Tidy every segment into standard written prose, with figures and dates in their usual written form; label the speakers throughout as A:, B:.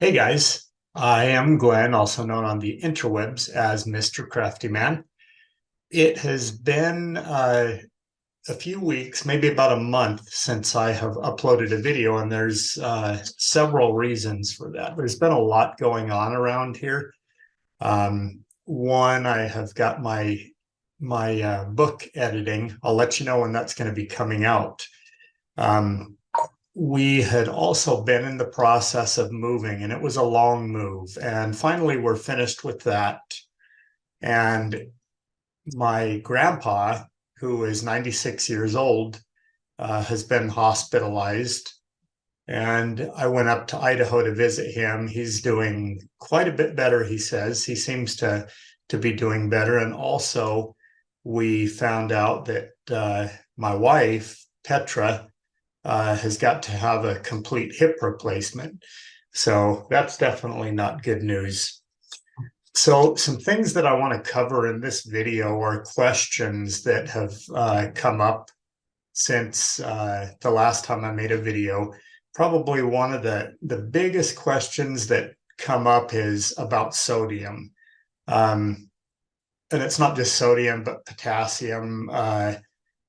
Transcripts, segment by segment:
A: Hey guys, I am Glenn, also known on the interwebs as Mr. Crafty Man. It has been a few weeks, maybe about a month since I have uploaded a video, and there's several reasons for that. There's been a lot going on around here. One, I have got my book editing. I'll let you know when that's going to be coming out. Um, we had also been in the process of moving, and it was a long move. And finally, we're finished with that. And my grandpa, who is 96 years old, has been hospitalized. And I went up to Idaho to visit him. He's doing quite a bit better, he says. He seems to be doing better. And also, we found out that my wife, Petra, has got to have a complete hip replacement. So that's definitely not good news. So some things that I want to cover in this video are questions that have come up since the last time I made a video. Probably one of the biggest questions that come up is about sodium. And it's not just sodium, but potassium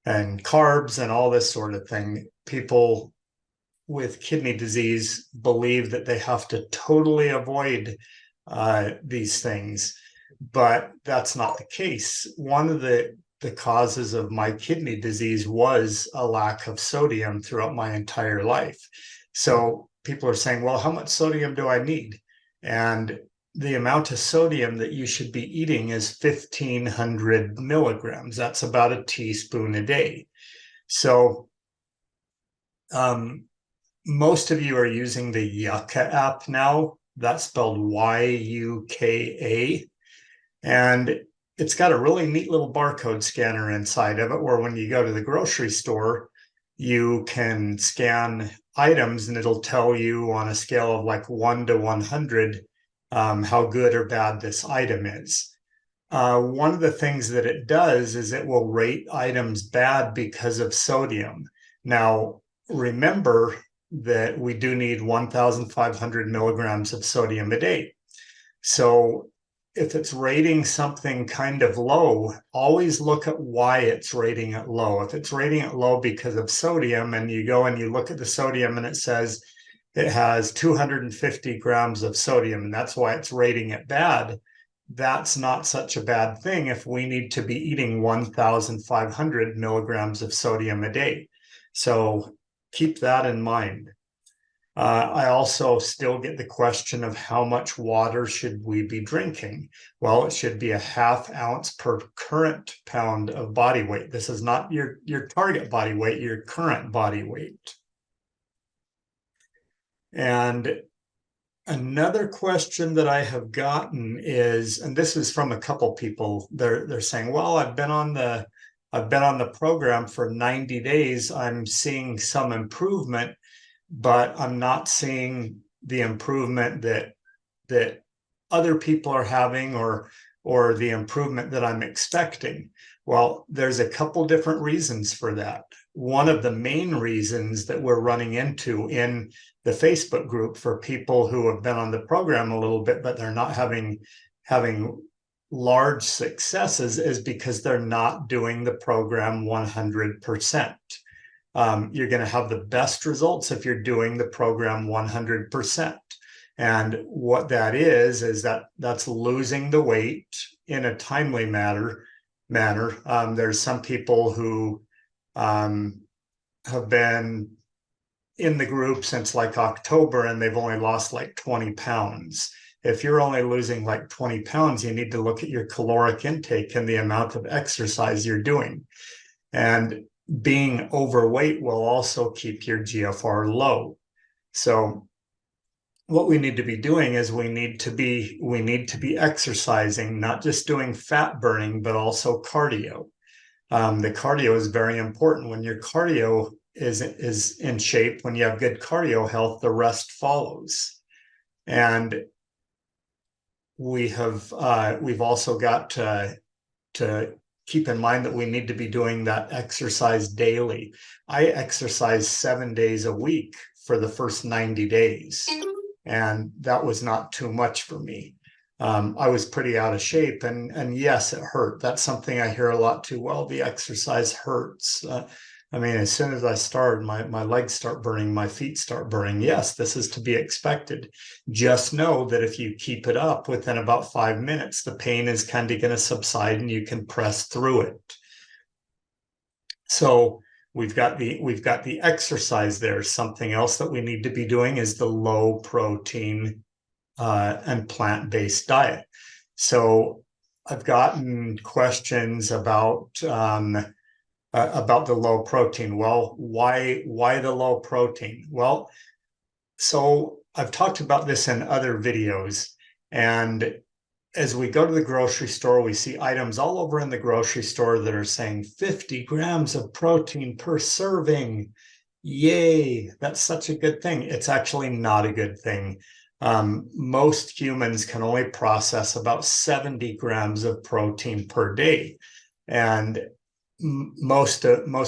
A: and carbs and all this sort of thing. People with kidney disease believe that they have to totally avoid these things, but that's not the case. One of the causes of my kidney disease was a lack of sodium throughout my entire life. So people are saying, well, how much sodium do I need? And the amount of sodium that you should be eating is 1,500 milligrams. That's about a teaspoon a day. So most of you are using the Yucca app now. That's spelled Yuka. And it's got a really neat little barcode scanner inside of it where when you go to the grocery store, you can scan items and it'll tell you on a scale of like 1 to 100 how good or bad this item is. One of the things that it does is it will rate items bad because of sodium. Now, remember that we do need 1,500 milligrams of sodium a day. So if it's rating something kind of low, always look at why it's rating it low. If it's rating it low because of sodium, and you go and you look at the sodium and it says it has 250 grams of sodium, and that's why it's rating it bad, that's not such a bad thing if we need to be eating 1,500 milligrams of sodium a day. So keep that in mind. I also still get the question of how much water should we be drinking? Well, it should be a ½ ounce per current pound of body weight. This is not your target body weight, your current body weight. And another question that I have gotten is, and this is from a couple people, they're saying, well, I've been on the program for 90 days. I'm seeing some improvement, but I'm not seeing the improvement that other people are having or the improvement that I'm expecting. Well, there's a couple different reasons for that. One of the main reasons that we're running into in the Facebook group for people who have been on the program a little bit, but they're not having large successes is because they're not doing the program 100%. You're going to have the best results if you're doing the program 100%. And what that is that's losing the weight in a timely manner. There's some people who have been in the group since like October and they've only lost like 20 pounds. If you're only losing like 20 pounds, you need to look at your caloric intake and the amount of exercise you're doing. And being overweight will also keep your GFR low. So what we need to be doing is we need to be exercising, not just doing fat burning, but also cardio. The cardio is very important. When your cardio is in shape, when you have good cardio health, the rest follows. And we've also got to keep in mind that we need to be doing that exercise daily. I exercise 7 days a week for the first 90 days. and that was not too much for me. I was pretty out of shape, and yes, it hurt. That's something I hear a lot too. Well, the exercise hurts. I mean, as soon as I started, my legs start burning, my feet start burning. Yes, this is to be expected. Just know that if you keep it up, within about 5 minutes, the pain is kind of going to subside and you can press through it. So we've got the exercise there. Something else that we need to be doing is the low protein and plant-based diet. So I've gotten questions about the low protein. Well, why the low protein? Well, so I've talked about this in other videos, and as we go to the grocery store, we see items all over in the grocery store that are saying 50 grams of protein per serving. Yay, that's such a good thing. It's actually not a good thing. Most humans can only process about 70 grams of protein per day. And most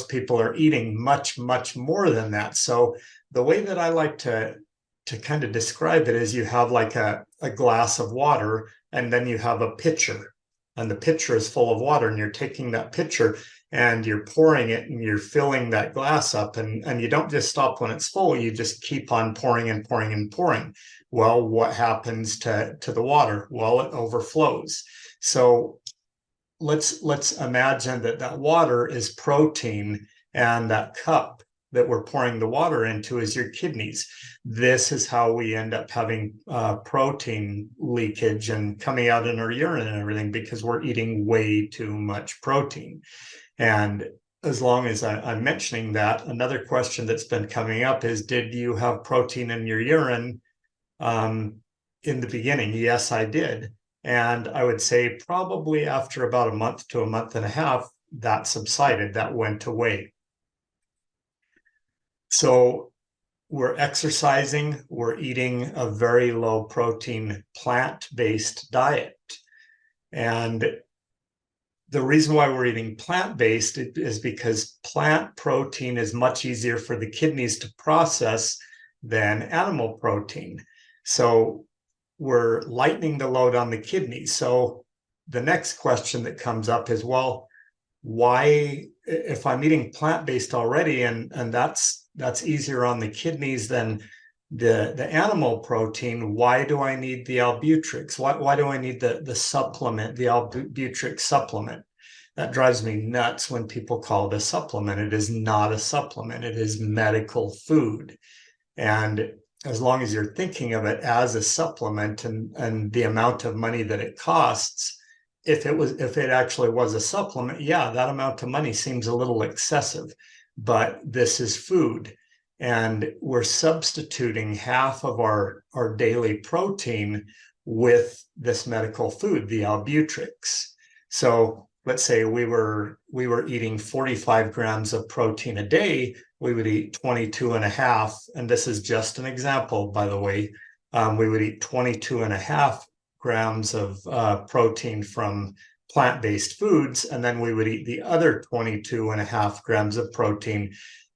A: people are eating much, much more than that. So the way that I like to kind of describe it is you have like a glass of water, and then you have a pitcher, and the pitcher is full of water, and you're taking that pitcher and you're pouring it and you're filling that glass up, and you don't just stop when it's full, you just keep on pouring and pouring and pouring. Well, what happens to the water? Well, it overflows. So let's imagine that water is protein, and that cup that we're pouring the water into is your kidneys. This is how we end up having protein leakage and coming out in our urine and everything, because we're eating way too much protein. And as long as I'm mentioning that, another question that's been coming up is, did you have protein in your urine in the beginning? Yes, I did. And I would say probably after about a month to a month and a half, that subsided, that went away. So we're exercising, we're eating a very low protein plant-based diet. And the reason why we're eating plant-based is because plant protein is much easier for the kidneys to process than animal protein. So we're lightening the load on the kidneys. So the next question that comes up is, well, why, if I'm eating plant-based already, and that's easier on the kidneys than the animal protein, why do I need the Albutrix? Why do I need the supplement, the Albutrix supplement? That drives me nuts when people call it a supplement. It is not a supplement. It is medical food. And as long as you're thinking of it as a supplement and the amount of money that it costs, if it actually was a supplement, yeah, that amount of money seems a little excessive. But this is food, and we're substituting half of our daily protein with this medical food, the Albutrix. So let's say we were eating 45 grams of protein a day, we would eat 22 and a half, and this is just an example, by the way, we would eat 22 and a half grams of protein from plant-based foods, and then we would eat the other 22 and a half grams of protein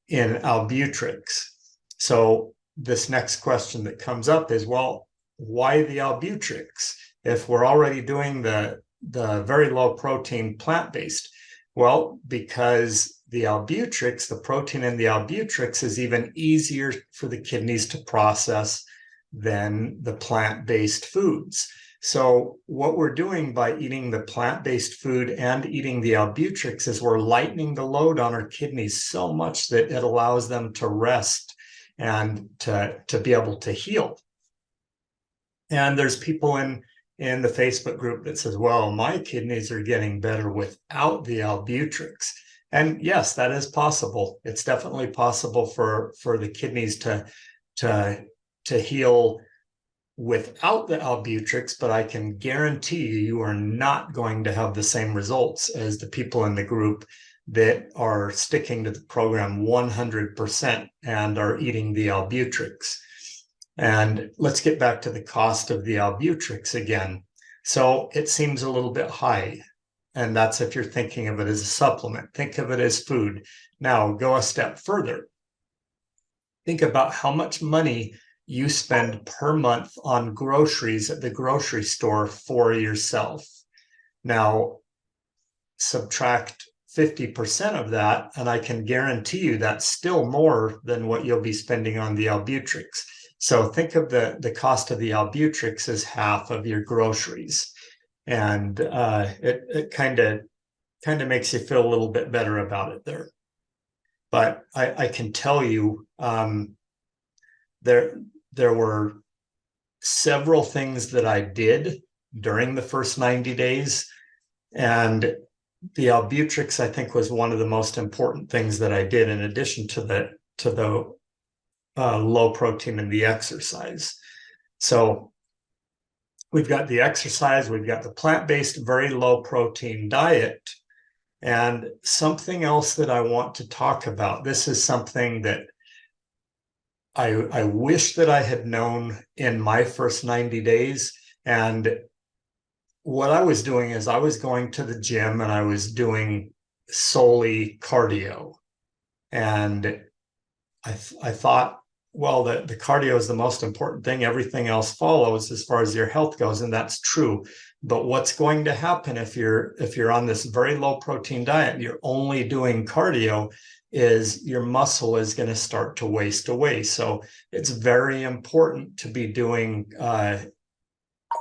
A: in Albutrix. So this next question that comes up is, well, why the Albutrix if we're already doing the very low protein plant-based? Well, because the Albutrix, the protein in the Albutrix, is even easier for the kidneys to process than the plant-based foods. So what we're doing by eating the plant-based food and eating the Albutrix is we're lightening the load on our kidneys so much that it allows them to rest and to be able to heal. And there's people in the Facebook group that says, well, my kidneys are getting better without the Albutrix. And yes, that is possible. It's definitely possible for the kidneys to heal without the Albutrix, but I can guarantee you are not going to have the same results as the people in the group that are sticking to the program 100% and are eating the Albutrix. And let's get back to the cost of the Albutrix again. So it seems a little bit high, and that's if you're thinking of it as a supplement. Think of it as food. Now go a step further. Think about how much money you spend per month on groceries at the grocery store for yourself. Now, subtract 50% of that, and I can guarantee you that's still more than what you'll be spending on the Albutrix. So think of the cost of the Albutrix as half of your groceries. And it kind of makes you feel a little bit better about it there. But I can tell you there were several things that I did during the first 90 days. And the Albutrix, I think, was one of the most important things that I did, in addition to the low protein and the exercise. So we've got the exercise, we've got the plant-based, very low protein diet. And something else that I want to talk about, this is something that I wish that I had known in my first 90 days. And what I was doing is I was going to the gym and I was doing solely cardio. And I thought, well, the cardio is the most important thing. Everything else follows as far as your health goes, and that's true. But what's going to happen if you're on this very low protein diet and you're only doing cardio is your muscle is going to start to waste away. So it's very important to be doing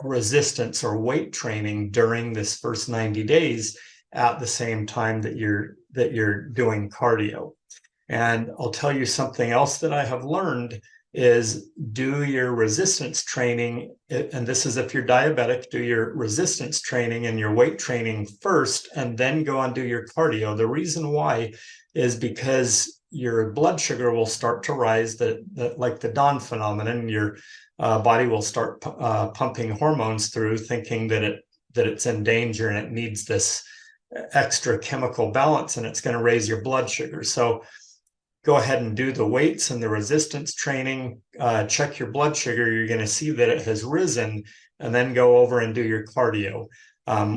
A: resistance or weight training during this first 90 days at the same time that you're doing cardio. And I'll tell you something else that I have learned is do your resistance training, and this is if you're diabetic, do your resistance training and your weight training first, and then go and do your cardio. The reason why is because your blood sugar will start to rise, like the dawn phenomenon. Your body will start pumping hormones through, thinking that it's in danger and it needs this extra chemical balance, and it's going to raise your blood sugar. So go ahead and do the weights and the resistance training, check your blood sugar, you're going to see that it has risen, and then go over and do your cardio.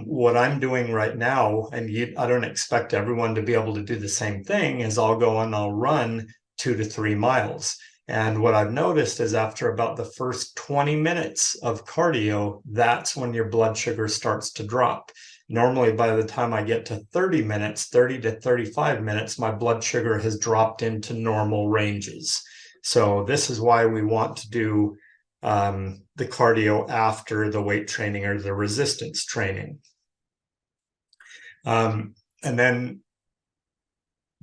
A: What I'm doing right now, and I don't expect everyone to be able to do the same thing, is I'll go and I'll run 2 to 3 miles. And what I've noticed is after about the first 20 minutes of cardio, that's when your blood sugar starts to drop. Normally, by the time I get to 30 to 35 minutes, my blood sugar has dropped into normal ranges. So this is why we want to do the cardio after the weight training or the resistance training. And then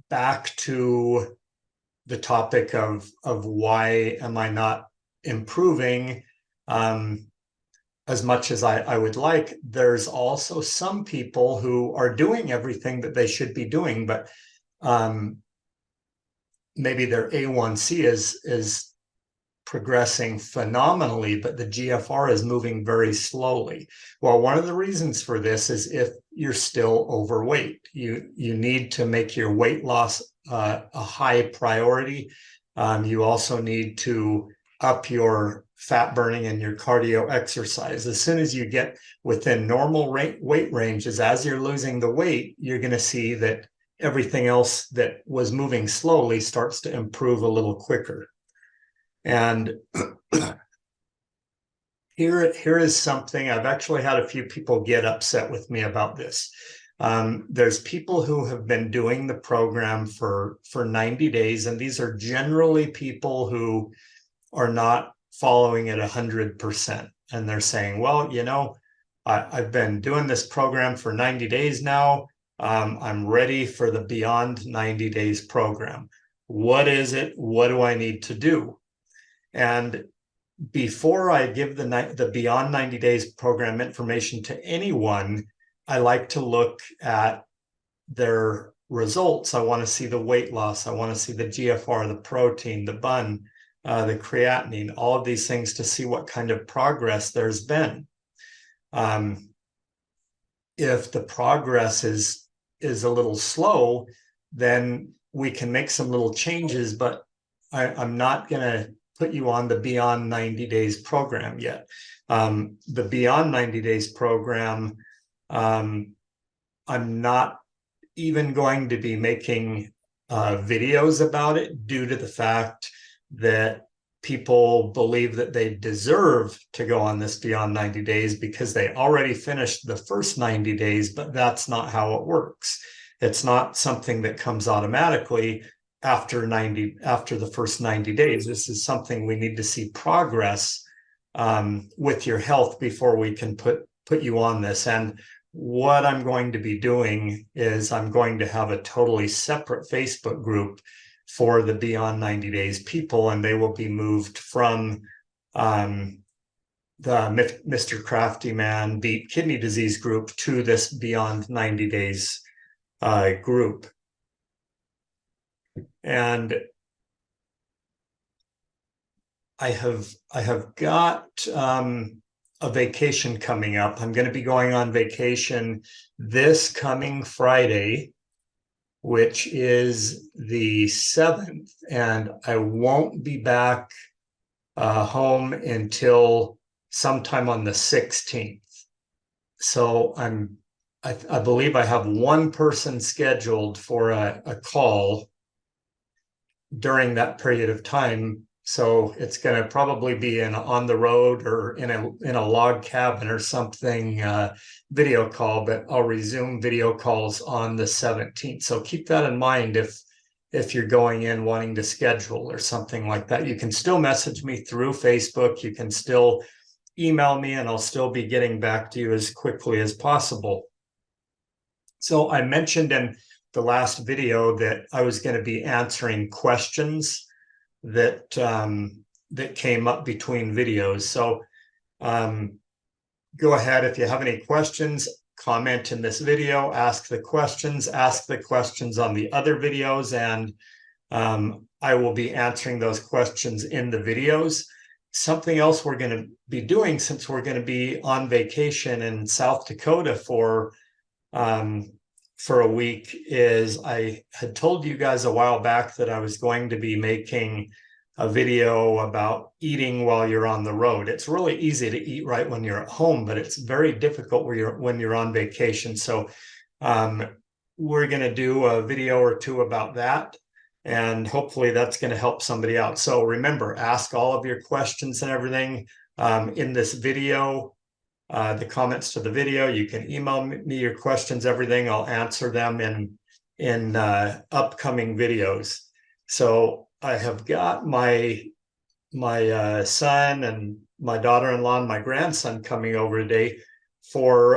A: back to the topic of why am I not improving as much as I would like. There's also some people who are doing everything that they should be doing, but maybe their A1C is progressing phenomenally, but the GFR is moving very slowly. Well, one of the reasons for this is if you're still overweight, you need to make your weight loss a high priority. You also need to up your fat burning and your cardio exercise. As soon as you get within normal weight ranges, as you're losing the weight, you're going to see that everything else that was moving slowly starts to improve a little quicker. And here is something, I've actually had a few people get upset with me about this. There's people who have been doing the program for 90 days, and these are generally people who are not following it 100%. And they're saying, well, I've been doing this program for 90 days now. I'm ready for the Beyond 90 Days program. What is it? What do I need to do? And before I give the Beyond 90 Days program information to anyone, I like to look at their results. I want to see the weight loss. I want to see the GFR, the protein, the BUN, the creatinine, all of these things to see what kind of progress there's been. If the progress is a little slow, then we can make some little changes, but I'm not going to put you on the Beyond 90 Days program yet. The Beyond 90 Days program, I'm not even going to be making videos about it due to the fact that people believe that they deserve to go on this beyond 90 days because they already finished the first 90 days, but that's not how it works. It's not something that comes automatically after the first 90 days. This is something we need to see progress with your health before we can put you on this. And what I'm going to be doing is I'm going to have a totally separate Facebook group for the Beyond 90 Days people, and they will be moved from the Mr. Crafty Man Beat Kidney Disease group to this Beyond 90 Days group. And I have got a vacation coming up. I'm going to be going on vacation this coming Friday, which is the 7th, and I won't be back home until sometime on the 16th. So I believe I have one person scheduled for a call during that period of time. So it's going to probably be on the road or in a log cabin or something video call, but I'll resume video calls on the 17th. So keep that in mind if you're going in wanting to schedule or something like that. You can still message me through Facebook. You can still email me, and I'll still be getting back to you as quickly as possible. So I mentioned in the last video that I was going to be answering questions that came up between videos. So go ahead, if you have any questions, comment in this video, ask the questions on the other videos, and I will be answering those questions in the videos. Something else we're going to be doing, since we're going to be on vacation in South Dakota for a week, is I had told you guys a while back that I was going to be making a video about eating while you're on the road. It's really easy to eat right when you're at home, but it's very difficult when you're on vacation. So we're going to do a video or two about that, and hopefully that's going to help somebody out. So remember, ask all of your questions and everything in this video. The comments to the video, you can email me your questions, everything. I'll answer them in upcoming videos. So I have got my son and my daughter-in-law and my grandson coming over today for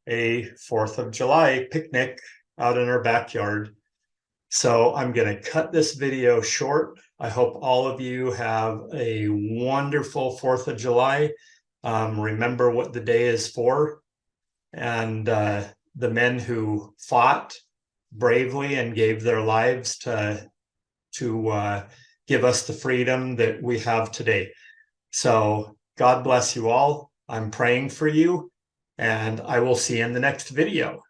A: a 4th of July picnic out in our backyard. So I'm going to cut this video short. I hope all of you have a wonderful 4th of July. Remember what the day is for, and the men who fought bravely and gave their lives to give us the freedom that we have today. So God bless you all. I'm praying for you, and I will see you in the next video.